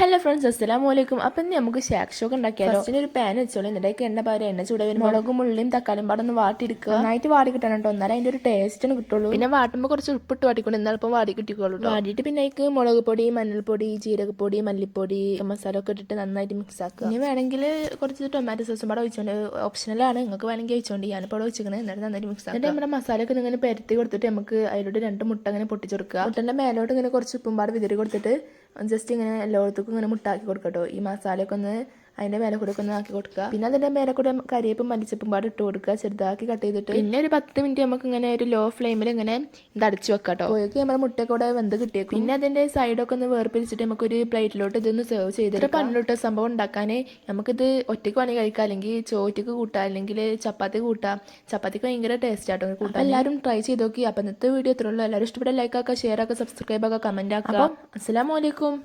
Hello friends, അസ്സലാമു അലൈക്കും. അപ്പം നമുക്ക് ഷാക്ക് ഷോക്ക് ഉണ്ടാക്കിയാലോ? ഫസ്റ്റിന് ഒരു പാൻ വെച്ചോളൂ. എന്നിട്ടേക്ക് എണ്ണ പാരം എണ്ണ ചൂട് വരുമ്പോൾ മുളകും ഉള്ളിയും തക്കാളിയും പാടൊന്ന് വാട്ടിയെടുക്കുക. നന്നായിട്ട് വാടി കിട്ടണം കേട്ടോ, എന്നാലും അതിൻ്റെ ഒരു ടേസ്റ്റിന് കിട്ടുള്ളൂ. പിന്നെ വാട്ടുമ്പോൾ കുറച്ച് ഉപ്പിട്ട് വാട്ടിക്കൊണ്ട് എന്നാൽ ഇപ്പം വാടി കിട്ടിക്കോളൂ. വാടിയിട്ട് പിന്നെ അതിലേക്ക് മുളക് പൊടി, മഞ്ഞൾപ്പൊടി, ജീരകപ്പൊടി, മല്ലിപ്പൊടി, മസാല ഒക്കെ ഇട്ടിട്ട് നന്നായിട്ട് മിക്സ് ആക്കുക. ഇനി വേണമെങ്കിൽ കുറച്ച് ടൊമാറ്റോ സോസും പാടെ ഒഴിച്ചോണ്ട്, ഓപ്ഷണലാണ്, നിങ്ങൾക്ക് വേണമെങ്കിൽ ഒഴിച്ചോണ്ട്. ഞാനിപ്പോൾ അവിടെ വെച്ചിരിക്കുന്നത്. എന്നിട്ട് നന്നായിട്ട് മിക്സ് ആക്കുക. എന്നിട്ട് നമ്മുടെ മസാലയൊക്കെ ഇങ്ങനെ പരത്തി കൊടുത്തിട്ട് നമുക്ക് അതിലോട്ട് 2 മുട്ട അങ്ങനെ പൊട്ടിച്ചെടുക്കുക. മുട്ടൻ്റെ മേലോട്ട് ഇങ്ങനെ കുറച്ച് ഉപ്പും പാട് വിതറി കൊടുത്തിട്ട് ജസ്റ്റ് ഇങ്ങനെ എല്ലായിടത്തേക്കും ഇങ്ങനെ മുട്ടാക്കി കൊടുക്കട്ടോ. ഈ മസാലയൊക്കെ ഒന്ന് അതിൻ്റെ മേലെ കൂടെ ഒക്കെ ഒന്ന് ആക്കി കൊടുക്കുക. പിന്നെ അതിൻ്റെ മേലെ കൂടെ കരിയേപ്പും മല്ലിച്ചപ്പും പാട് ഇട്ട് കൊടുക്കുക, ചെറുതാക്കി കട്ട് ചെയ്തിട്ട്. പിന്നെ ഒരു 10 മിനിറ്റ് നമുക്ക് ഇങ്ങനെ ഒരു ലോ ഫ്ലെയിമിൽ ഇങ്ങനെ ഇത് അടച്ചു വെക്കാട്ടോ. പോയൊക്കെ നമ്മുടെ മുട്ടയൊക്കെ കൂടെ വെന്ത് കിട്ടിയേക്കും. പിന്നെ അതിൻ്റെ സൈഡൊക്കെ ഒന്ന് വേർപ്പിച്ചിട്ട് നമുക്കൊരു പ്ലേറ്റിലോട്ട് ഇതൊന്ന് സെർവ് ചെയ്തിട്ട് പണ്ടിട്ട് സംഭവം ഉണ്ടാക്കാൻ നമുക്കിത് ഒറ്റയ്ക്ക് വേണമെങ്കിൽ കഴിക്കാം, അല്ലെങ്കിൽ ചോറ്റക്ക് കൂട്ടാം, അല്ലെങ്കിൽ ചപ്പാത്തി കൂട്ടാം. ചപ്പാത്തിക്ക് ഭയങ്കര ടേസ്റ്റ് ആട്ടോ കൂട്ടാം. എല്ലാവരും ട്രൈ ചെയ്ത് നോക്കി. അപ്പം ഇന്നത്തെ വീഡിയോ ഇത്രയുള്ളൂ. എല്ലാവരും ഇഷ്ടപ്പെട്ട ലൈക്ക് ആക്കുക, ഷെയർ ആക്കുക, സബ്സ്ക്രൈബ് ആക്കുക, കമൻറ്റ് ആക്കുക. അപ്പം അസ്സലാമു അലൈക്കും.